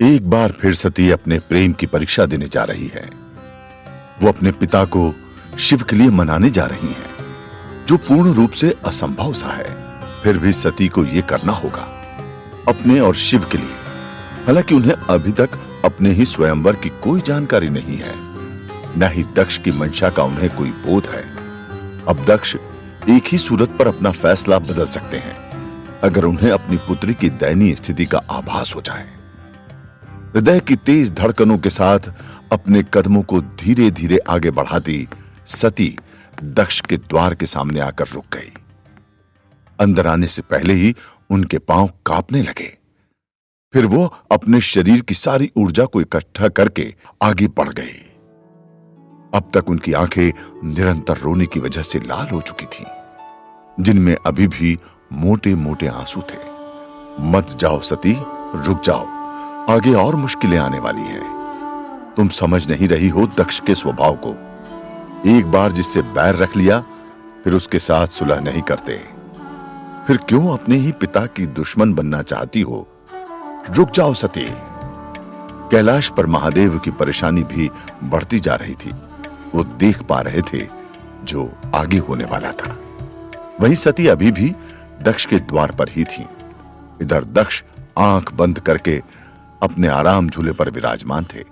एक बार फिर सती अपने प्रेम की परीक्षा देने जा रही है। वो अपने पिता को शिव के लिए मनाने जा रही हैं, जो पूर्ण रूप से असंभव सा है। फिर भी सती को यह करना होगा, अपने और शिव के लिए। हालांकि उन्हें अभी तक अपने ही स्वयंवर की कोई जानकारी नहीं है, न ही दक्ष की मंशा का उन्हें कोई बोध है। अब दक्ष एक ही सूरत पर अपना फैसला बदल सकते हैं, अगर उन्हें अपनी पुत्री की दयनीय स्थिति का आभास हो जाए। हृदय की तेज धड़कनों के साथ अपने कदमों को धीरे धीरे आगे बढ़ाती सती दक्ष के द्वार के सामने आकर रुक गई। अंदर आने से पहले ही उनके पांव कांपने लगे। फिर वो अपने शरीर की सारी ऊर्जा को इकट्ठा करके आगे बढ़ गई। अब तक उनकी आंखें निरंतर रोने की वजह से लाल हो चुकी थीं, जिनमें अभी भी मोटे मोटे आंसू थे। मत जाओ सती, रुक जाओ, आगे और मुश्किलें आने वाली हैं। तुम समझ नहीं रही हो दक्ष के स्वभाव को। एक बार जिससे बैर रख लिया, फिर उसके साथ सुलह नहीं करते। फिर क्यों अपने ही पिता की दुश्मन बनना चाहती हो? रुक जाओ सती। कैलाश पर महादेव की परेशानी भी बढ़ती जा रही थी। वो देख पा रहे थे जो आगे होने वाला था। वहीं सती अभी भी दक्ष के द्वार पर ही थी। इधर दक्ष आंख बंद करके अपने आराम झूले पर विराजमान थे।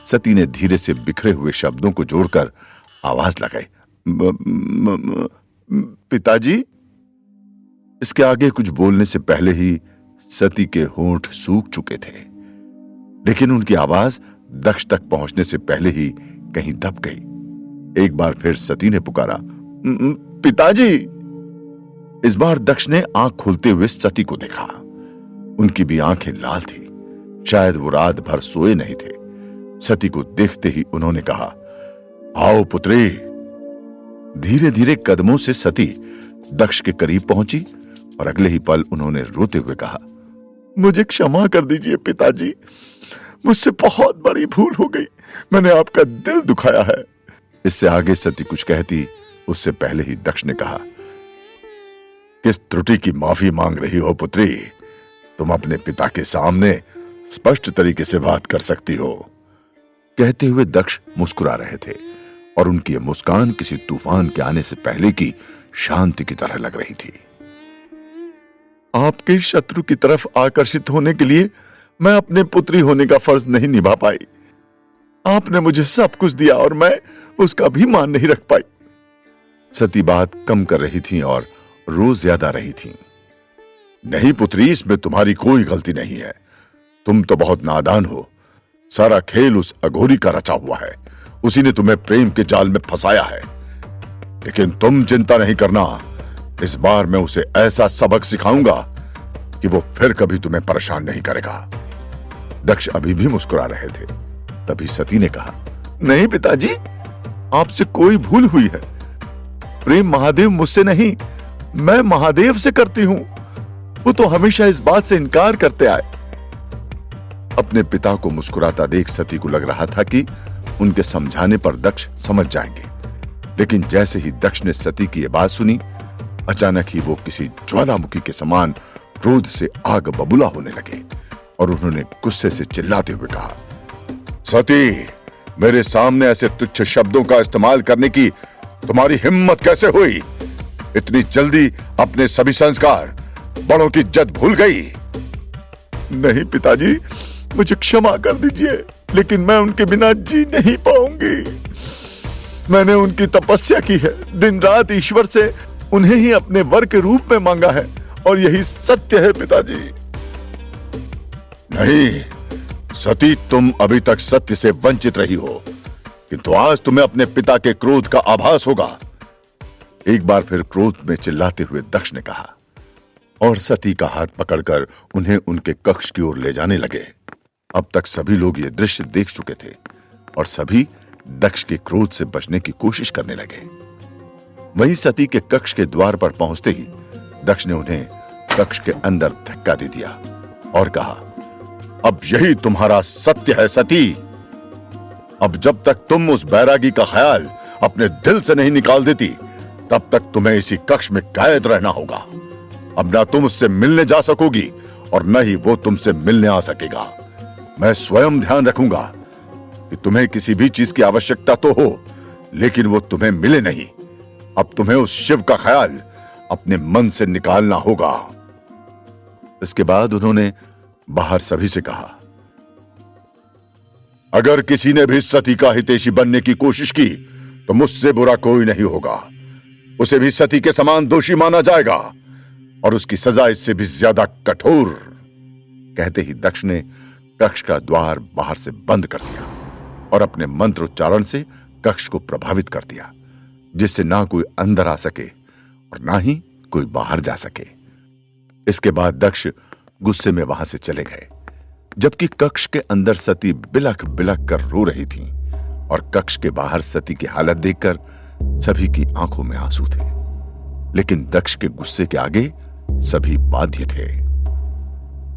सती ने धीरे से बिखरे हुए शब्दों को जोड़कर आवाज लगाई, पिताजी। इसके आगे कुछ बोलने से पहले ही सती के होंठ सूख चुके थे, लेकिन उनकी आवाज दक्ष तक पहुंचने से पहले ही कहीं दब गई। एक बार फिर सती ने पुकारा, पिताजी। इस बार दक्ष ने आंख खोलते हुए सती को देखा। उनकी भी आंखें लाल थी, शायद वो रात भर सोए नहीं थे। सती को देखते ही उन्होंने कहा, आओ पुत्री। धीरे धीरे कदमों से सती दक्ष के करीब पहुंची और अगले ही पल उन्होंने रोते हुए कहा, मुझे क्षमा कर दीजिए पिताजी, मुझसे बहुत बड़ी भूल हो गई। मैंने आपका दिल दुखाया है। इससे आगे सती कुछ कहती उससे पहले ही दक्ष ने कहा, किस त्रुटि की माफी मांग रही हो पुत्री? तुम अपने पिता के सामने स्पष्ट तरीके से बात कर सकती हो। कहते हुए दक्ष मुस्कुरा रहे थे और उनकी यह मुस्कान किसी तूफान के आने से पहले की शांति की तरह लग रही थी। आपके शत्रु की तरफ आकर्षित होने के लिए मैं अपने पुत्री होने का फर्ज नहीं निभा पाई। आपने मुझे सब कुछ दिया और मैं उसका भी मान नहीं रख पाई। सती बात कम कर रही थी और रोज ज्यादा रही थी। नहीं पुत्री, इसमें तुम्हारी कोई गलती नहीं है। तुम तो बहुत नादान हो। सारा खेल उस अघोरी का रचा हुआ है। उसी ने तुम्हें प्रेम के जाल में फंसाया है। लेकिन तुम चिंता नहीं करना, इस बार मैं उसे ऐसा सबक सिखाऊंगा कि वो फिर कभी तुम्हें परेशान नहीं करेगा। दक्ष अभी भी मुस्कुरा रहे थे। तभी सती ने कहा, नहीं पिताजी, आपसे कोई भूल हुई है। प्रेम महादेव मुझसे नहीं, मैं महादेव से करती हूं। वो तो हमेशा इस बात से इनकार करते आए। अपने पिता को मुस्कुराता देख सती को लग रहा था कि उनके समझाने पर दक्ष समझ जाएंगे, लेकिन जैसे ही दक्ष ने सती की यह बात सुनी, अचानक ही वो किसी ज्वालामुखी के समान क्रोध से आग बबूला होने लगे और उन्होंने गुस्से से चिल्लाते हुए कहा, सती, मेरे सामने ऐसे तुच्छ शब्दों का इस्तेमाल करने की तुम्हारी हिम्मत कैसे हुई? इतनी जल्दी अपने सभी संस्कार, बड़ों की इज्जत भूल गई? नहीं पिताजी, मुझे क्षमा कर दीजिए, लेकिन मैं उनके बिना जी नहीं पाऊंगी। मैंने उनकी तपस्या की है, दिन रात ईश्वर से उन्हें ही अपने वर के रूप में मांगा है और यही सत्य है पिताजी। नहीं सती, तुम अभी तक सत्य से वंचित रही हो, किंतु आज तुम्हें अपने पिता के क्रोध का आभास होगा। एक बार फिर क्रोध में चिल्लाते हुए दक्ष ने कहा और सती का हाथ पकड़कर उन्हें उनके कक्ष की ओर ले जाने लगे। अब तक सभी लोग ये दृश्य देख चुके थे और सभी दक्ष के क्रोध से बचने की कोशिश करने लगे। वहीं सती के कक्ष के द्वार पर पहुंचते ही दक्ष ने उन्हें कक्ष के अंदर धक्का दे दिया और कहा, अब यही तुम्हारा सत्य है सती। अब जब तक तुम उस बैरागी का ख्याल अपने दिल से नहीं निकाल देती, तब तक तुम्हें इसी कक्ष में कैद रहना होगा। अब ना तुम उससे मिलने जा सकोगी और न ही वो तुमसे मिलने आ सकेगा। मैं स्वयं ध्यान रखूंगा कि तुम्हें किसी भी चीज की आवश्यकता तो हो, लेकिन वो तुम्हें मिले नहीं। अब तुम्हें उस शिव का ख्याल अपने मन से निकालना होगा। इसके बाद उन्होंने बाहर सभी से कहा, अगर किसी ने भी सती का हितैषी बनने की कोशिश की तो मुझसे बुरा कोई नहीं होगा। उसे भी सती के समान दोषी माना जाएगा और उसकी सजा इससे भी ज्यादा कठोर। कहते ही दक्ष ने कक्ष का द्वार बाहर से बंद कर दिया और अपने मंत्रोच्चारण से कक्ष को प्रभावित कर दिया, जिससे ना कोई अंदर आ सके और ना ही कोई बाहर जा सके। इसके बाद दक्ष गुस्से में वहां से चले गए, जबकि कक्ष के अंदर सती बिलख बिलख कर रो रही थीं और कक्ष के बाहर सती की हालत देखकर सभी की आंखों में आंसू थे। लेकिन दक्ष के गुस्से के आगे सभी बाध्य थे।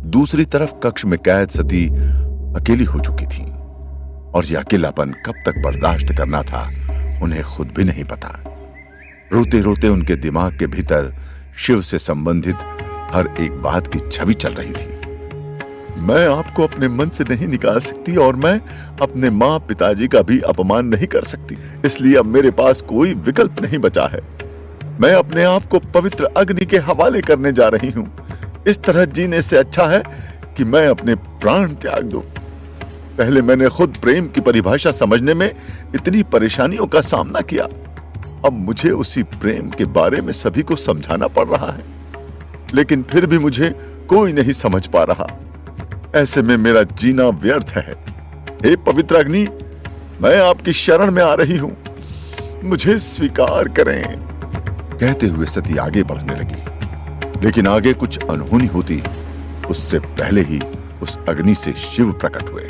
दूसरी तरफ कक्ष में कैद सती अकेली हो चुकी थी और यह अकेलापन कब तक बर्दाश्त करना था उन्हें खुद भी नहीं पता। रोते रोते उनके दिमाग के भीतर शिव से संबंधित हर एक बात की छवि चल रही थी। मैं आपको अपने मन से नहीं निकाल सकती और मैं अपने माँ पिताजी का भी अपमान नहीं कर सकती, इसलिए अब मेरे पास कोई विकल्प नहीं बचा है। मैं अपने आप को पवित्र अग्नि के हवाले करने जा रही हूँ। इस तरह जीने से अच्छा है कि मैं अपने प्राण त्याग दूं। पहले मैंने खुद प्रेम की परिभाषा समझने में इतनी परेशानियों का सामना किया, अब मुझे उसी प्रेम के बारे में सभी को समझाना पड़ रहा है, लेकिन फिर भी मुझे कोई नहीं समझ पा रहा। ऐसे में मेरा जीना व्यर्थ है। हे पवित्र अग्नि, मैं आपकी शरण में आ रही हूं, मुझे स्वीकार करें। कहते हुए सती आगे बढ़ने लगी, लेकिन आगे कुछ अनहोनी होती उससे पहले ही उस अग्नि से शिव प्रकट हुए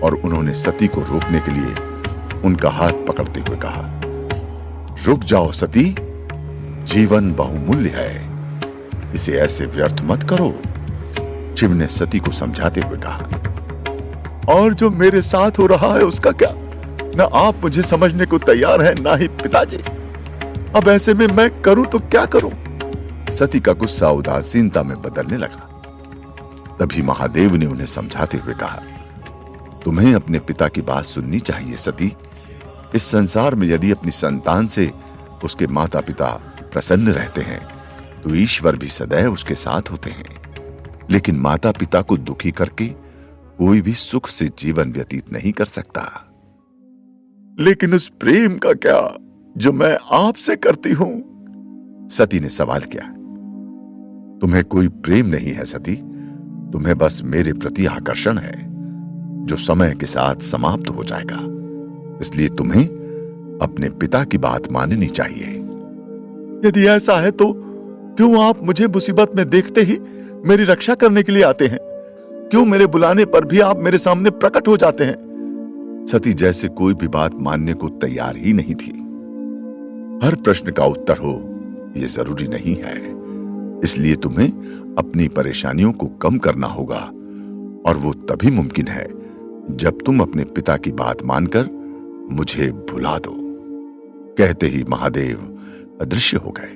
और उन्होंने सती को रोकने के लिए उनका हाथ पकड़ते हुए कहा, रुक जाओ सती, जीवन बहुमूल्य है, इसे ऐसे व्यर्थ मत करो। शिव ने सती को समझाते हुए कहा, और जो मेरे साथ हो रहा है उसका क्या? ना आप मुझे समझने को तैयार हैं, ना ही पिताजी। अब ऐसे में मैं करूं तो क्या करूं? सती का गुस्सा उदासीनता में बदलने लगा। तभी महादेव ने उन्हें समझाते हुए कहा, तुम्हें अपने पिता की बात सुननी चाहिए सती। इस संसार में यदि अपनी संतान से उसके माता पिता प्रसन्न रहते हैं तो ईश्वर भी सदैव उसके साथ होते हैं, लेकिन माता पिता को दुखी करके कोई भी सुख से जीवन व्यतीत नहीं कर सकता। लेकिन उस प्रेम का क्या जो मैं आपसे करती हूं? सती ने सवाल किया। तुम्हें कोई प्रेम नहीं है सती, तुम्हें बस मेरे प्रति आकर्षण है जो समय के साथ समाप्त हो जाएगा। इसलिए तुम्हें अपने पिता की बात माननी चाहिए। यदि ऐसा है तो क्यों आप मुझे मुसीबत में देखते ही मेरी रक्षा करने के लिए आते हैं? क्यों मेरे बुलाने पर भी आप मेरे सामने प्रकट हो जाते हैं? सती जैसे कोई भी बात मानने को तैयार ही नहीं थी। हर प्रश्न का उत्तर हो यह जरूरी नहीं है, इसलिए तुम्हें अपनी परेशानियों को कम करना होगा और वो तभी मुमकिन है जब तुम अपने पिता की बात मानकर मुझे भुला दो। कहते ही महादेव अदृश्य हो गए।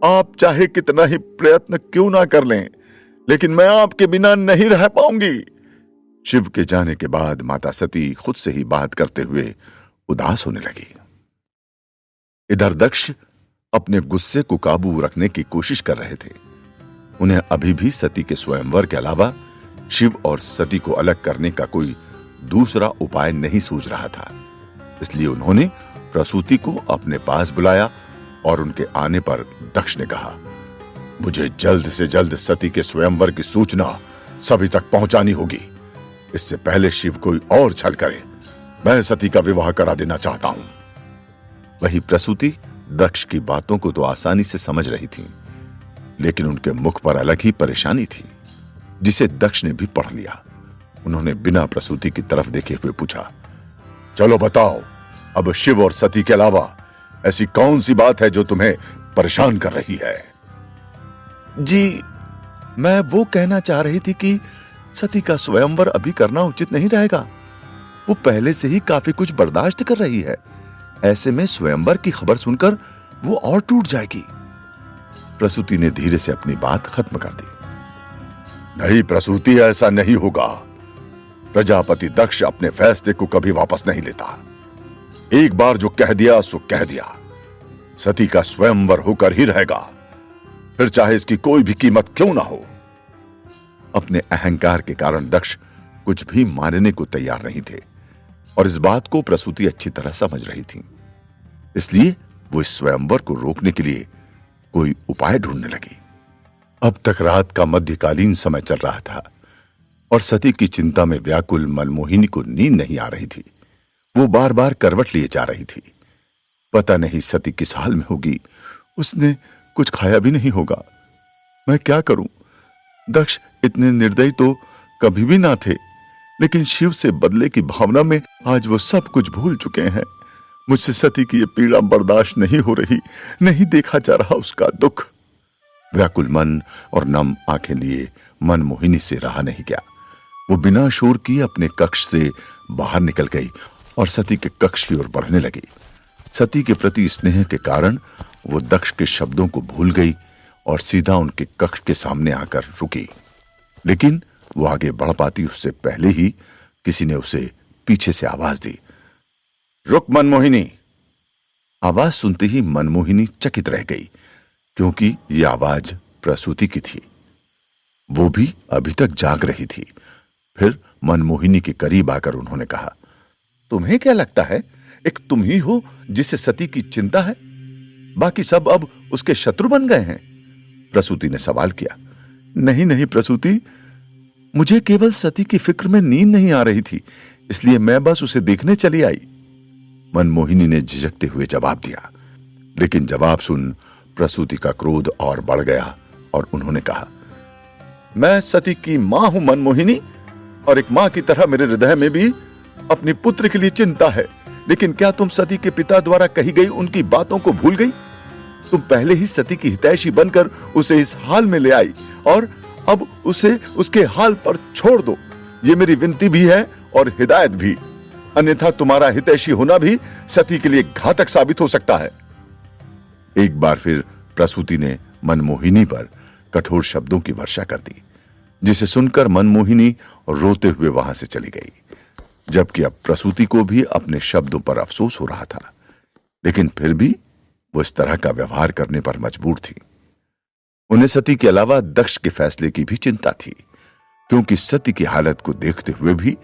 आप चाहे कितना ही प्रयत्न क्यों ना कर लें, लेकिन मैं आपके बिना नहीं रह पाऊंगी। शिव के जाने के बाद माता सती खुद से ही बात करते हुए उदास होने लगी। इधर दक्ष अपने गुस्से को काबू रखने की कोशिश कर रहे थे। उन्हें अभी भी सती के स्वयंवर के अलावा शिव और सती को अलग करने का कोई दूसरा उपाय नहीं सूझ रहा था। इसलिए उन्होंने प्रसूति को अपने पास बुलाया और उनके आने पर दक्ष ने कहा, मुझे जल्द से जल्द सती के स्वयंवर की सूचना सभी तक पहुंचानी होगी। इससे पहले शिव कोई और छल करे, मैं सती का विवाह करा देना चाहता हूं। वही प्रसूति दक्ष की बातों को तो आसानी से समझ रही थी, लेकिन उनके मुख पर अलग ही परेशानी थी जिसे दक्ष ने भी पढ़ लिया। उन्होंने बिना प्रसूति की तरफ देखे हुए पूछा, चलो बताओ, अब शिव और सती के अलावा ऐसी कौन सी बात है जो तुम्हें परेशान कर रही है? जी, मैं वो कहना चाह रही थी कि सती का स्वयंवर अभी करना उचित नहीं रहेगा। वो पहले से ही काफी कुछ बर्दाश्त कर रही है। ऐसे में स्वयंवर की खबर सुनकर वो और टूट जाएगी। प्रसूति ने धीरे से अपनी बात खत्म कर दी। नहीं प्रसूति, ऐसा नहीं होगा। प्रजापति दक्ष अपने फैसले को कभी वापस नहीं लेता। एक बार जो कह दिया सो कह दिया। सती का स्वयंवर होकर ही रहेगा, फिर चाहे इसकी कोई भी कीमत क्यों ना हो। अपने अहंकार के कारण दक्ष कुछ भी मानने को तैयार नहीं थे और इस बात को प्रसूति अच्छी तरह समझ रही थी। इसलिए वो इस स्वयंवर को रोकने के लिए कोई उपाय ढूंढने लगी। अब तक रात का मध्यकालीन समय चल रहा था और सती की चिंता में व्याकुल मनमोहिनी को नींद नहीं आ रही थी। वो बार बार करवट लिए जा रही थी। पता नहीं सती किस हाल में होगी, उसने कुछ खाया भी नहीं होगा। मैं क्या करूं? दक्ष इतने निर्दयी तो कभी भी ना थे, लेकिन शिव से बदले की भावना में आज वो सब कुछ भूल चुके हैं। मुझसे सती की ये पीड़ा बर्दाश्त नहीं हो रही, नहीं देखा जा रहा उसका दुख। व्याकुल मन और नम आंखें लिए मनमोहिनी से रहा नहीं गया। वो बिना शोर किए अपने कक्ष से बाहर निकल गई और सती के कक्ष की ओर बढ़ने लगी। सती के प्रति स्नेह के कारण वो दक्ष के शब्दों को भूल गई और सीधा उनके कक्ष के सामने आकर रुकी। लेकिन वो आगे बढ़ पाती उससे पहले ही किसी ने उसे पीछे से आवाज दी, रुक मनमोहिनी। आवाज सुनते ही मनमोहिनी चकित रह गई, क्योंकि यह आवाज प्रसूति की थी। वो भी अभी तक जाग रही थी। फिर मनमोहिनी के करीब आकर उन्होंने कहा, तुम्हें क्या लगता है एक तुम ही हो जिसे सती की चिंता है? बाकी सब अब उसके शत्रु बन गए हैं? प्रसूति ने सवाल किया। नहीं नहीं प्रसूति, मुझे केवल सती की फिक्र में नींद नहीं आ रही थी, इसलिए मैं बस उसे देखने चली आई। मनमोहिनी ने झिझकते हुए जवाब दिया। लेकिन जवाब सुन प्रसूति का क्रोध और बढ़ गया और उन्होंने कहा, मैं सती की मां हूं मनमोहिनी, और एक मां की तरह मेरे हृदय में भी अपनी पुत्र के लिए चिंता है। लेकिन क्या तुम सती के पिता द्वारा कही गई उनकी बातों को भूल गई? तुम पहले ही सती की हितैषी बनकर उसे इस हाल में ले आई और अब उसे उसके हाल पर छोड़ दो। ये मेरी विनती भी है और हिदायत भी, अन्यथा तुम्हारा हितैषी होना भी सती के लिए घातक साबित हो सकता है। एक बार फिर प्रसूति ने मनमोहिनी पर कठोर शब्दों की वर्षा कर दी, जिसे सुनकर मनमोहिनी रोते हुए वहां से चली गई। जबकि अब प्रसूति को भी अपने शब्दों पर अफसोस हो रहा था, लेकिन फिर भी वो इस तरह का व्यवहार करने पर मजबूर थी। उन्हें सती के अलावा दक्ष के फैसले की भी चिंता थी, क्योंकि सती की हालत को देखते हुए भी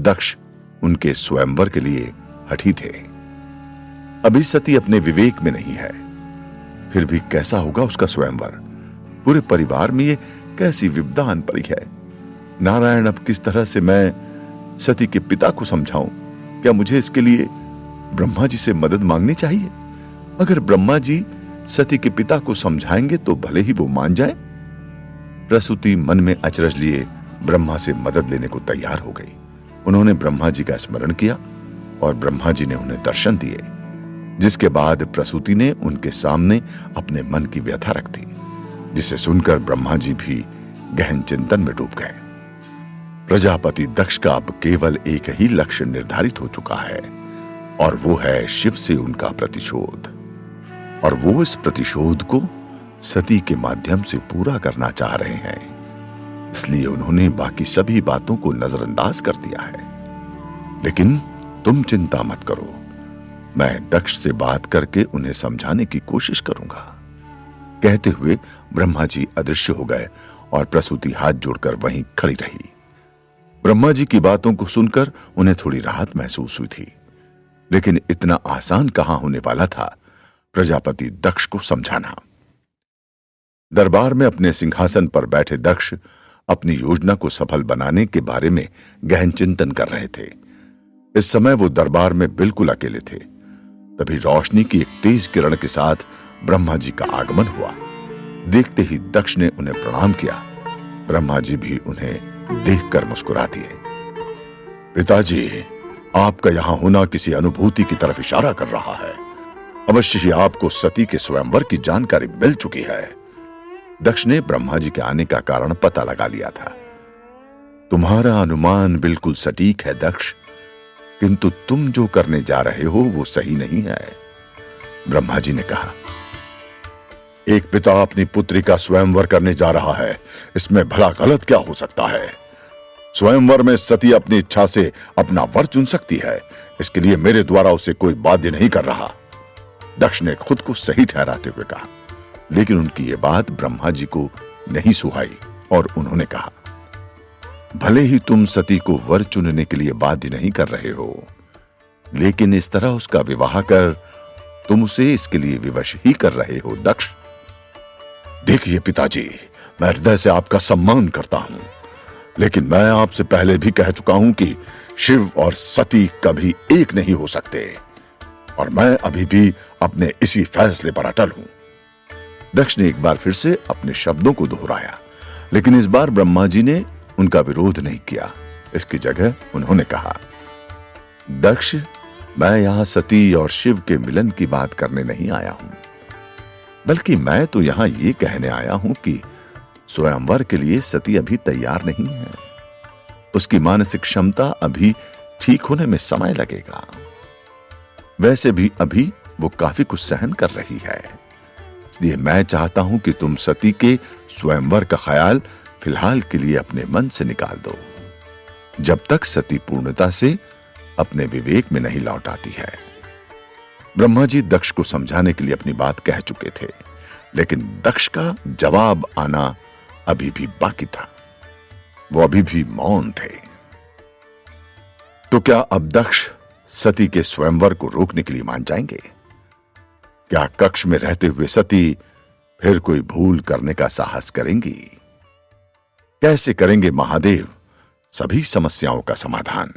दक्ष उनके स्वयंवर के लिए हठी थे। अभी सती अपने विवेक में नहीं है, फिर भी कैसा होगा उसका स्वयंवर? पूरे परिवार में ये कैसी विपदा आन पड़ी है। नारायण, अब किस तरह से मैं सती के पिता को समझाऊं? क्या मुझे इसके लिए ब्रह्मा जी से मदद मांगनी चाहिए? अगर ब्रह्मा जी सती के पिता को समझाएंगे तो भले ही वो मान जाए। प्रसूति मन में अचरज लिए ब्रह्मा से मदद लेने को तैयार हो गई। उन्होंने ब्रह्मा जी का स्मरण किया और ब्रह्मा जी ने उन्हें दर्शन दिए, जिसके बाद प्रसूति ने उनके सामने अपने मन की व्यथा रख दी, जिसे सुनकर ब्रह्मा जी भी गहन चिंतन में डूब गए। प्रजापति दक्ष का अब केवल एक ही लक्ष्य निर्धारित हो चुका है, और वो है शिव से उनका प्रतिशोध। और वो इस प्रतिशोध को सती के माध्यम से पूरा करना चाह रहे हैं। इसलिए उन्होंने बाकी सभी बातों को नजरअंदाज कर दिया है। लेकिन तुम चिंता मत करो, मैं दक्ष से बात करके उन्हें समझाने की कोशिश करूंगा। कहते हुए ब्रह्मा जी अदृश्य हो गए और प्रसूति हाथ जोड़कर वहीं खड़ी रही। ब्रह्मा जी की बातों को सुनकर उन्हें थोड़ी राहत महसूस हुई थी, लेकिन इतना आसान कहां होने वाला था प्रजापति दक्ष को समझाना। दरबार में अपने सिंहासन पर बैठे दक्ष अपनी योजना को सफल बनाने के बारे में गहन चिंतन कर रहे थे। इस समय वो दरबार में बिल्कुल अकेले थे। तभी रोशनी की एक तेज किरण के साथ ब्रह्मा जी का आगमन हुआ। देखते ही दक्ष ने उन्हें प्रणाम किया। ब्रह्मा जी भी उन्हें देखकर मुस्कुरा दिए। पिताजी, आपका यहां होना किसी अनुभूति की तरफ इशारा कर रहा है। अवश्य ही आपको सती के स्वयंवर की जानकारी मिल चुकी है। दक्ष ने ब्रह्मा जी के आने का कारण पता लगा लिया था। तुम्हारा अनुमान बिल्कुल सटीक है दक्ष, किंतु तुम जो करने जा रहे हो वो सही नहीं है। ब्रह्मा जी ने कहा, एक पिता अपनी पुत्री का स्वयंवर करने जा रहा है, इसमें भला गलत क्या हो सकता है? स्वयंवर में सती अपनी इच्छा से अपना वर चुन सकती है, इसके लिए मेरे द्वारा उसे कोई बाध्य नहीं कर रहा। दक्ष ने खुद को सही ठहराते हुए कहा, लेकिन उनकी यह बात ब्रह्मा जी को नहीं सुहाई और उन्होंने कहा, भले ही तुम सती को वर चुनने के लिए बाध्य नहीं कर रहे हो, लेकिन इस तरह उसका विवाह कर तुम उसे इसके लिए विवश ही कर रहे हो। दक्ष, देखिए पिताजी, मैं हृदय से आपका सम्मान करता हूं, लेकिन मैं आपसे पहले भी कह चुका हूं कि शिव और सती कभी एक नहीं हो सकते, और मैं अभी भी अपने इसी फैसले पर अटल हूं। दक्ष ने एक बार फिर से अपने शब्दों को दोहराया, लेकिन इस बार ब्रह्मा जी ने उनका विरोध नहीं किया। इसकी जगह उन्होंने कहा, दक्ष, मैं यहां सती और शिव के मिलन की बात करने नहीं आया हूं, बल्कि मैं तो यहां यह कहने आया हूं कि स्वयंवर के लिए सती अभी तैयार नहीं है। उसकी मानसिक क्षमता अभी ठीक होने में समय लगेगा। वैसे भी अभी वो काफी कुछ सहन कर रही है, इसलिए मैं चाहता हूं कि तुम सती के स्वयंवर का ख्याल फिलहाल के लिए अपने मन से निकाल दो, जब तक सती पूर्णता से अपने विवेक में नहीं लौट आती है। ब्रह्मा जी दक्ष को समझाने के लिए अपनी बात कह चुके थे, लेकिन दक्ष का जवाब आना अभी भी बाकी था। वो अभी भी मौन थे। तो क्या अब दक्ष सती के स्वयंवर को रोकने के लिए मान जाएंगे? क्या कक्ष में रहते हुए सती फिर कोई भूल करने का साहस करेंगी? कैसे करेंगे महादेव सभी समस्याओं का समाधान?